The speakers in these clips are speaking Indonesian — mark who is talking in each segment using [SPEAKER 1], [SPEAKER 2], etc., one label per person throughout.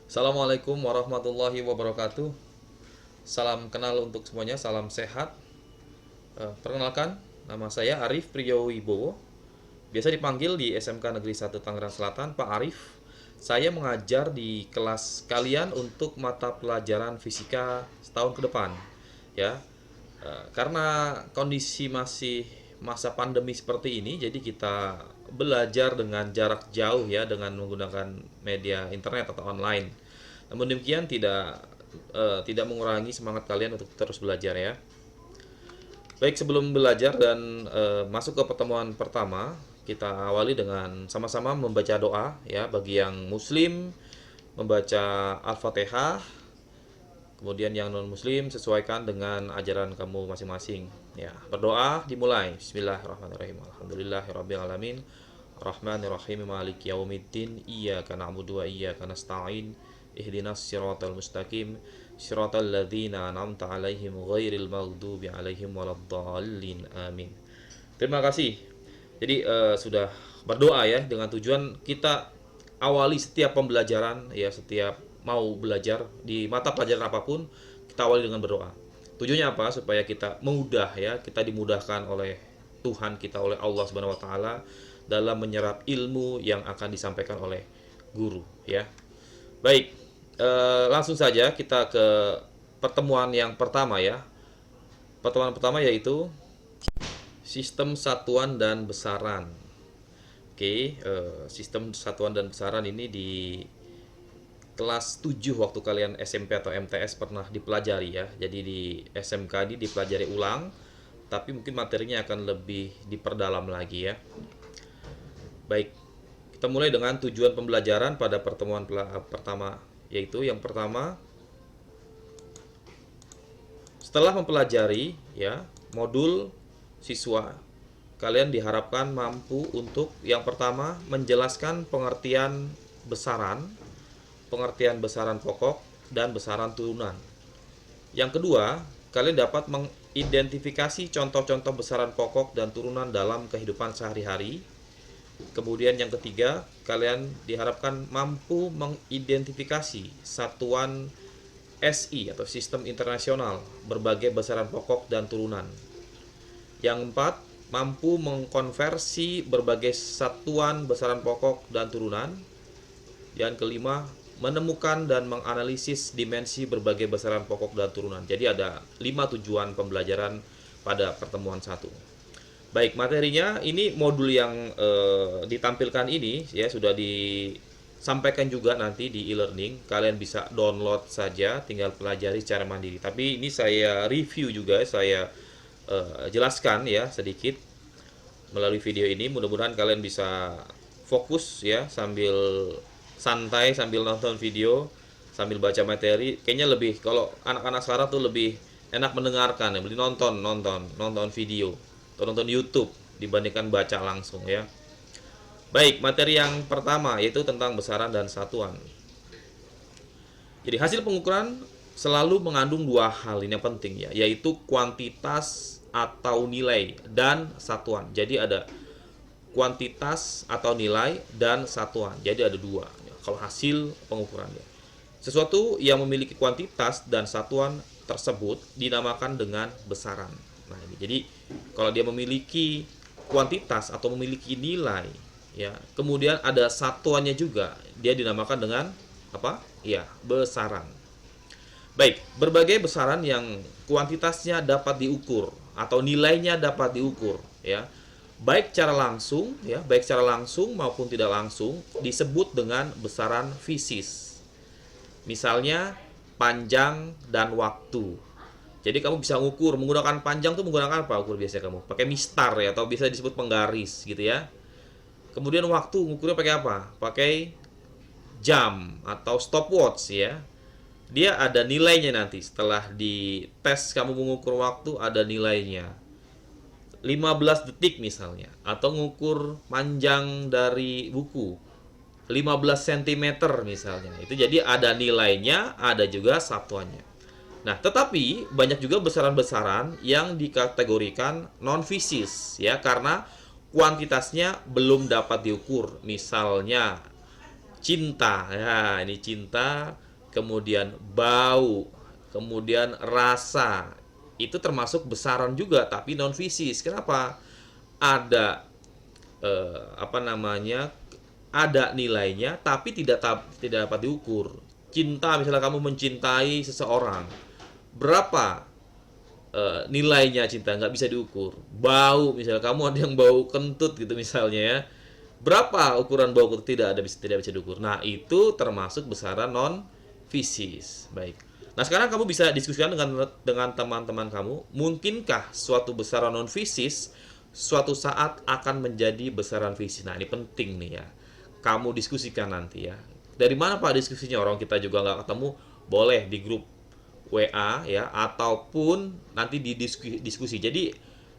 [SPEAKER 1] Assalamualaikum warahmatullahi wabarakatuh. Salam kenal untuk semuanya, salam sehat. Perkenalkan, nama saya Arif Priyowibowo. Biasa dipanggil di SMK Negeri 1 Tangerang Selatan, Pak Arif. Saya mengajar di kelas kalian untuk mata pelajaran fisika setahun ke depan. Ya, karena kondisi masih masa pandemi seperti ini, jadi kita belajar dengan jarak jauh ya, dengan menggunakan media internet atau online. Namun demikian tidak mengurangi semangat kalian untuk terus belajar ya. Baik, sebelum belajar dan masuk ke pertemuan pertama, kita awali dengan sama-sama membaca doa ya. Bagi yang muslim membaca Al-Fatihah, kemudian yang non-muslim sesuaikan dengan ajaran kamu masing-masing. Ya, berdoa dimulai. Bismillahirrahmanirrahim. Alhamdulillahirabbil alamin. Rahmanirrahim maliki yaumiddin. Iyyaka na'budu wa iyyaka nasta'in. Ihdinas siratal mustaqim. Siratal ladzina an'amta 'alaihim ghairil maghdubi 'alaihim waladdallin. Amin. Terima kasih. Jadi sudah berdoa ya, dengan tujuan kita awali setiap pembelajaran ya, setiap mau belajar di mata pelajaran apapun, kita awali dengan berdoa. Tujuannya apa? Supaya kita mudah ya, kita dimudahkan oleh Tuhan kita, oleh Allah Subhanahu wa taala dalam menyerap ilmu yang akan disampaikan oleh guru ya. Baik, langsung saja kita ke pertemuan yang pertama ya. Pertemuan pertama yaitu sistem satuan dan besaran. Oke, sistem satuan dan besaran ini di kelas 7 waktu kalian SMP atau MTS pernah dipelajari ya. Jadi di SMK ini dipelajari ulang, tapi mungkin materinya akan lebih diperdalam lagi ya. Baik, kita mulai dengan tujuan pembelajaran pada pertemuan pertama, yaitu yang pertama, setelah mempelajari ya modul siswa, kalian diharapkan mampu untuk yang pertama menjelaskan pengertian besaran pokok dan besaran turunan. Yang kedua, kalian dapat mengidentifikasi contoh-contoh besaran pokok dan turunan dalam kehidupan sehari-hari. Kemudian yang ketiga, kalian diharapkan mampu mengidentifikasi satuan SI atau sistem internasional berbagai besaran pokok dan turunan. Yang empat, mampu mengkonversi berbagai satuan besaran pokok dan turunan. Yang kelima, menemukan dan menganalisis dimensi berbagai besaran pokok dan turunan. Jadi ada 5 tujuan pembelajaran pada pertemuan 1. Baik, materinya ini modul yang ditampilkan ini ya sudah disampaikan juga nanti di e-learning. Kalian bisa download saja, tinggal pelajari secara mandiri. Tapi ini saya review juga, saya jelaskan ya sedikit melalui video ini. Mudah-mudahan kalian bisa fokus ya, sambil santai, sambil nonton video, sambil baca materi. Kayaknya lebih, kalau anak-anak sekarang tuh lebih enak mendengarkan ya, lebih nonton video atau nonton YouTube dibandingkan baca langsung ya. Baik, materi yang pertama yaitu tentang besaran dan satuan. Jadi hasil pengukuran selalu mengandung dua hal ini yang penting ya, yaitu kuantitas atau nilai dan satuan. Jadi ada kuantitas atau nilai dan satuan. Jadi ada dua kalau hasil pengukurannya. Sesuatu yang memiliki kuantitas dan satuan tersebut dinamakan dengan besaran. Nah, ini jadi kalau dia memiliki kuantitas atau memiliki nilai ya, kemudian ada satuannya juga, dia dinamakan dengan apa? Ya, besaran. Baik, berbagai besaran yang kuantitasnya dapat diukur atau nilainya dapat diukur ya, baik secara langsung maupun tidak langsung, disebut dengan besaran fisis. Misalnya panjang dan waktu. Jadi kamu bisa mengukur menggunakan panjang tuh menggunakan apa ukur biasanya kamu? Pakai mistar ya, atau bisa disebut penggaris gitu ya. Kemudian waktu mengukurnya pakai apa? Pakai jam atau stopwatch ya. Dia ada nilainya nanti setelah dites, kamu mengukur waktu ada nilainya. 15 detik misalnya, atau ngukur panjang dari buku 15 cm misalnya. Itu jadi ada nilainya, ada juga satuannya. Nah, tetapi banyak juga besaran-besaran yang dikategorikan non-fisis ya, karena kuantitasnya belum dapat diukur. Misalnya cinta. Ya, ini cinta, kemudian bau, kemudian rasa. Itu termasuk besaran juga tapi non fisis. Kenapa? Ada apa namanya? Ada nilainya tapi tidak dapat diukur. Cinta, misalnya kamu mencintai seseorang, berapa nilainya cinta nggak bisa diukur. Bau, misalnya kamu ada yang bau kentut gitu misalnya ya, berapa ukuran bau kentut, tidak bisa diukur. Nah, itu termasuk besaran non fisis. Baik, nah sekarang kamu bisa diskusikan dengan teman-teman kamu, mungkinkah suatu besaran non fisis suatu saat akan menjadi besaran fisis. Nah, ini penting nih ya, kamu diskusikan nanti ya. Dari mana Pak diskusinya, orang kita juga nggak ketemu? Boleh di grup WA ya, ataupun nanti di diskusi. Jadi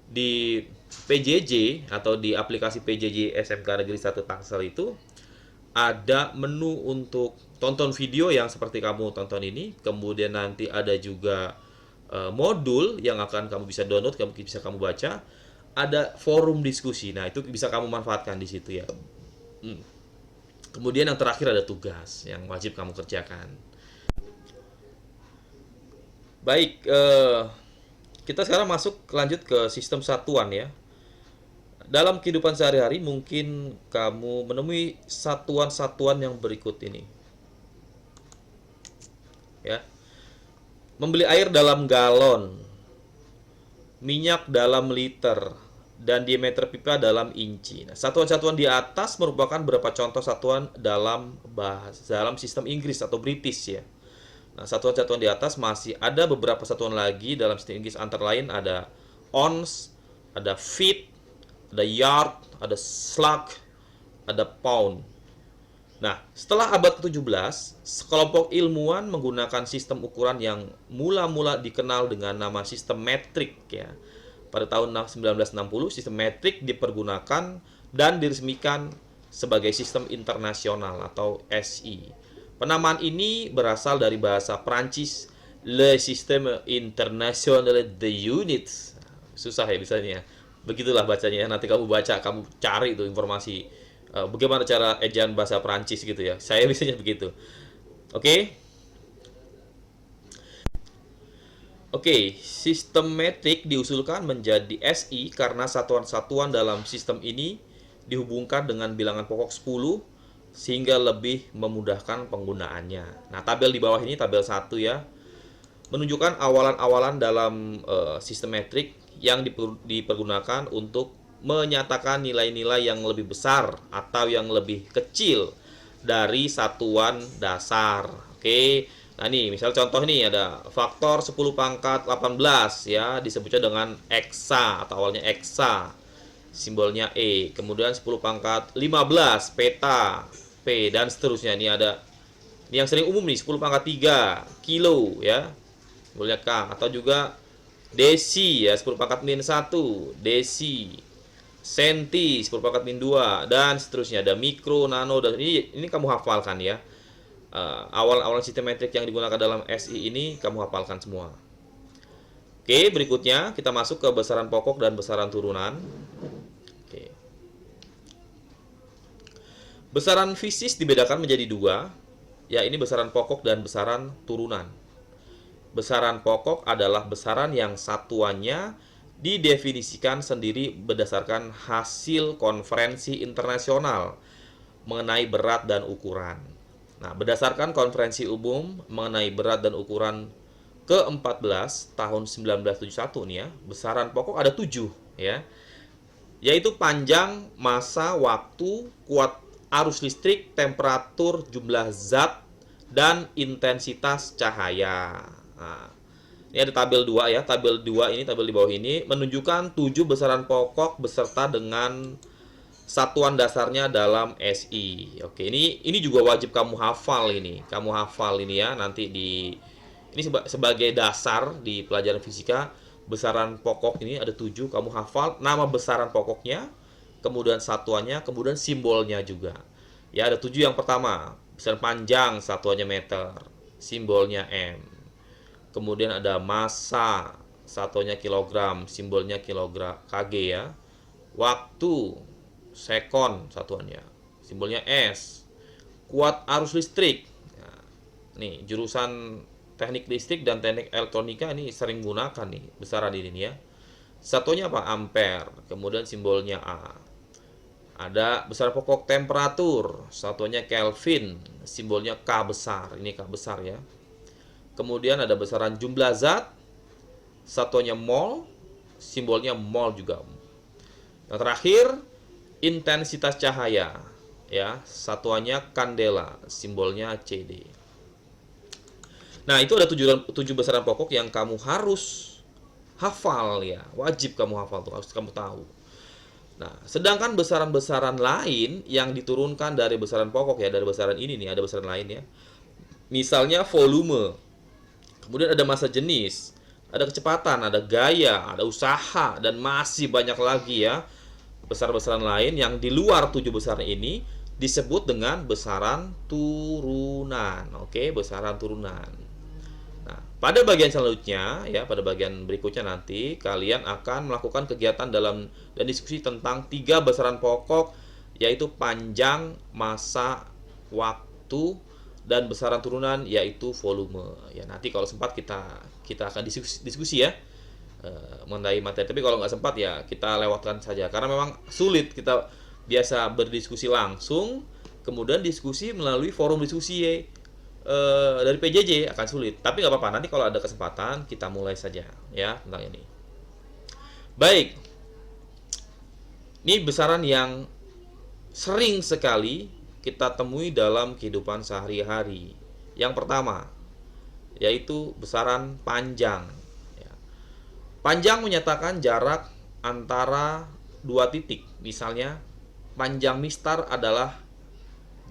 [SPEAKER 1] di PJJ atau di aplikasi PJJ SMK Negeri 1 Tangsel itu ada menu untuk tonton video yang seperti kamu tonton ini. Kemudian nanti ada juga modul yang akan kamu bisa download, bisa kamu baca. Ada forum diskusi. Nah, itu bisa kamu manfaatkan di situ ya. Kemudian yang terakhir ada tugas yang wajib kamu kerjakan. Baik, kita sekarang lanjut ke sistem satuan ya. Dalam kehidupan sehari-hari mungkin kamu menemui satuan-satuan yang berikut ini. Ya. Membeli air dalam galon, minyak dalam liter, dan diameter pipa dalam inci. Nah, satuan-satuan di atas merupakan beberapa contoh satuan dalam sistem Inggris atau British ya. Nah, satuan-satuan di atas masih ada beberapa satuan lagi dalam sistem Inggris, antara lain ada ounce, ada feet, ada yard, ada slug, ada pound. Nah, setelah abad ke-17, sekelompok ilmuwan menggunakan sistem ukuran yang mula-mula dikenal dengan nama sistem metrik ya. Pada tahun 1960, sistem metrik dipergunakan dan diresmikan sebagai sistem internasional atau SI. Penamaan ini berasal dari bahasa Prancis, Le Système International de Units. Susah ya bisanya. Begitulah bacanya. Nanti kamu baca, kamu cari itu informasi bagaimana cara ejaan bahasa Prancis gitu ya. Saya bisanya begitu. Oke. Oke, sistem metrik diusulkan menjadi SI karena satuan-satuan dalam sistem ini dihubungkan dengan bilangan pokok 10 sehingga lebih memudahkan penggunaannya. Nah, tabel di bawah ini, tabel 1 ya, menunjukkan awalan-awalan dalam sistem metrik yang dipergunakan untuk menyatakan nilai-nilai yang lebih besar atau yang lebih kecil dari satuan dasar. Oke, nah ini misal contoh ini ada faktor 10 pangkat 18 ya, disebutnya dengan eksa atau awalnya eksa, simbolnya E. Kemudian 10 pangkat 15 peta, P, dan seterusnya. Ini yang sering umum nih, 10 pangkat 3 kilo ya, simbolnya K. Atau juga desi ya, 10 pangkat min 1 desi, senti 10 pangkat min 2, dan seterusnya. Ada mikro, nano, dan ini kamu hafalkan ya. Awal-awal sistem metrik yang digunakan dalam SI ini kamu hafalkan semua. Oke, berikutnya kita masuk ke besaran pokok dan besaran turunan. Oke. Besaran fisis dibedakan menjadi dua, ya, ini besaran pokok dan besaran turunan. Besaran pokok adalah besaran yang satuannya didefinisikan sendiri berdasarkan hasil konferensi internasional mengenai berat dan ukuran. Nah, berdasarkan konferensi umum mengenai berat dan ukuran ke-14 tahun 1971 nih ya, besaran pokok ada 7 ya, yaitu panjang, massa, waktu, kuat arus listrik, temperatur, jumlah zat, dan intensitas cahaya. Nah, ini ada tabel 2 ya. Tabel 2 ini, tabel di bawah ini menunjukkan 7 besaran pokok beserta dengan satuan dasarnya dalam SI. Oke, ini juga wajib kamu hafal ini. Kamu hafal ini ya, nanti ini sebagai dasar di pelajaran fisika. Besaran pokok ini ada 7, kamu hafal nama besaran pokoknya, kemudian satuannya, kemudian simbolnya juga. Ya, ada 7. Yang pertama, besaran panjang, satuannya meter, simbolnya M. Kemudian ada massa, satuannya kilogram, simbolnya kilogram, kg ya. Waktu, sekon satuannya, simbolnya S. kuat arus listrik. Nah, nih jurusan teknik listrik dan teknik elektronika ini sering gunakan nih besaran ini nih ya. Satunya apa? Ampere, kemudian simbolnya A. Ada besaran pokok temperatur, satunya Kelvin, simbolnya K besar. Ini K besar ya. Kemudian ada besaran jumlah zat, satunya mol, simbolnya mol juga. Yang terakhir, intensitas cahaya, ya, satuannya kandela, simbolnya CD. Nah, itu ada 7 besaran pokok yang kamu harus hafal ya, wajib kamu hafal tuh, harus kamu tahu. Nah, sedangkan besaran-besaran lain yang diturunkan dari besaran pokok ya, dari besaran ini nih, ada besaran lain ya. Misalnya volume, kemudian ada massa jenis, ada kecepatan, ada gaya, ada usaha, dan masih banyak lagi ya. Besaran-besaran lain yang di luar 7 besaran ini disebut dengan besaran turunan. Oke, besaran turunan. Nah, pada bagian selanjutnya ya, pada bagian berikutnya nanti kalian akan melakukan kegiatan dan diskusi tentang 3 besaran pokok, yaitu panjang, massa, waktu, dan besaran turunan yaitu volume. Ya, nanti kalau sempat kita akan diskusi ya mengenai materi. Tapi kalau nggak sempat ya kita lewatkan saja karena memang sulit kita biasa berdiskusi langsung, kemudian diskusi melalui forum diskusi dari PJJ akan sulit. Tapi nggak apa-apa, nanti kalau ada kesempatan kita mulai saja ya tentang ini. Baik, ini besaran yang sering sekali kita temui dalam kehidupan sehari-hari. Yang pertama yaitu besaran panjang. Panjang menyatakan jarak antara 2 titik. Misalnya, panjang mistar adalah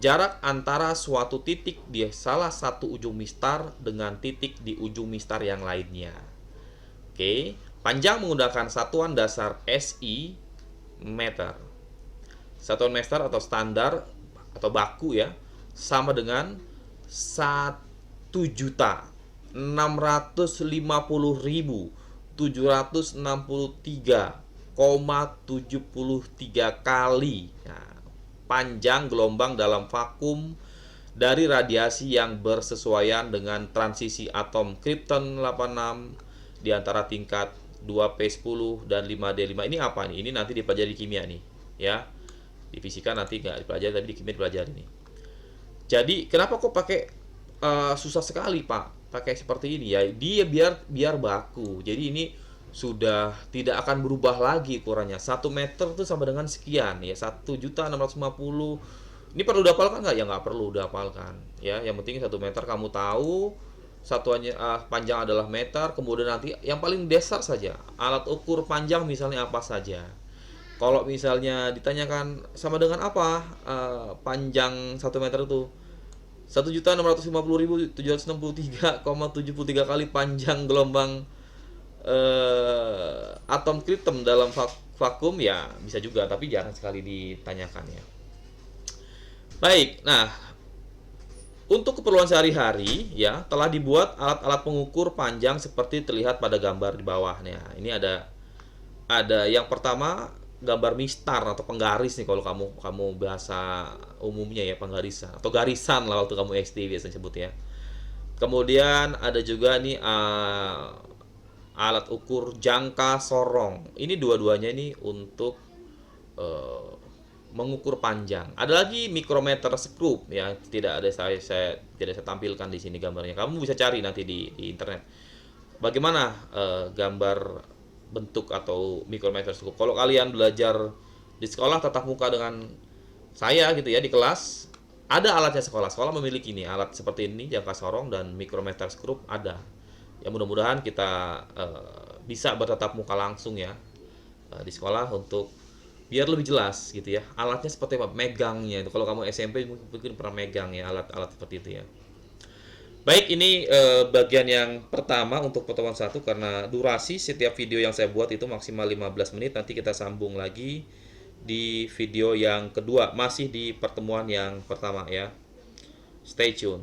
[SPEAKER 1] jarak antara suatu titik di salah satu ujung mistar dengan titik di ujung mistar yang lainnya. Oke, panjang menggunakan satuan dasar SI meter. Satuan meter atau standar atau baku ya, sama dengan 1.650.763,73 kali. Nah, panjang gelombang dalam vakum dari radiasi yang bersesuaian dengan transisi atom krypton 86 di antara tingkat 2p10 dan 5d5. Ini apa nih? Ini nanti dipelajari di kimia nih, ya. Di fisika nanti nggak dipelajari, tapi di kimia dipelajari nih. Jadi kenapa kok pakai susah sekali Pak pakai seperti ini ya? Dia biar baku. Jadi ini sudah tidak akan berubah lagi ukurannya. 1 meter itu sama dengan sekian ya, 1.650. Ini perlu dihafalkan nggak? Ya nggak perlu dihafalkan ya. Yang penting 1 meter kamu tahu satuannya panjang adalah meter. Kemudian nanti yang paling dasar saja alat ukur panjang misalnya apa saja. Kalau misalnya ditanyakan sama dengan apa panjang 1 meter itu, 1.650.763,73 kali panjang gelombang atom krypton dalam vakum ya bisa juga, tapi jarang sekali ditanyakan ya. Baik, nah untuk keperluan sehari-hari ya telah dibuat alat-alat pengukur panjang seperti terlihat pada gambar di bawahnya. Ini ada yang pertama gambar mistar atau penggaris nih kalau kamu bahasa umumnya ya, penggarisan atau garisan lah waktu kamu SD biasanya sebut ya. Kemudian ada juga nih alat ukur jangka sorong. Ini dua-duanya ini untuk mengukur panjang. Ada lagi mikrometer skrup ya, tidak ada saya tidak saya tampilkan di sini gambarnya. Kamu bisa cari nanti di internet. Bagaimana gambar bentuk atau mikrometer skrup. Kalau kalian belajar di sekolah tatap muka dengan saya gitu ya di kelas, ada alatnya sekolah. Sekolah memiliki ini alat seperti ini, jangka sorong dan mikrometer skrup ada. Ya mudah-mudahan kita bisa bertatap muka langsung ya di sekolah untuk biar lebih jelas gitu ya. Alatnya seperti apa? Megangnya. Kalau kamu SMP mungkin pernah megang ya alat-alat seperti itu ya. Baik, ini bagian yang pertama untuk pertemuan 1 karena durasi setiap video yang saya buat itu maksimal 15 menit. Nanti kita sambung lagi di video yang kedua, masih di pertemuan yang pertama ya. Stay tune.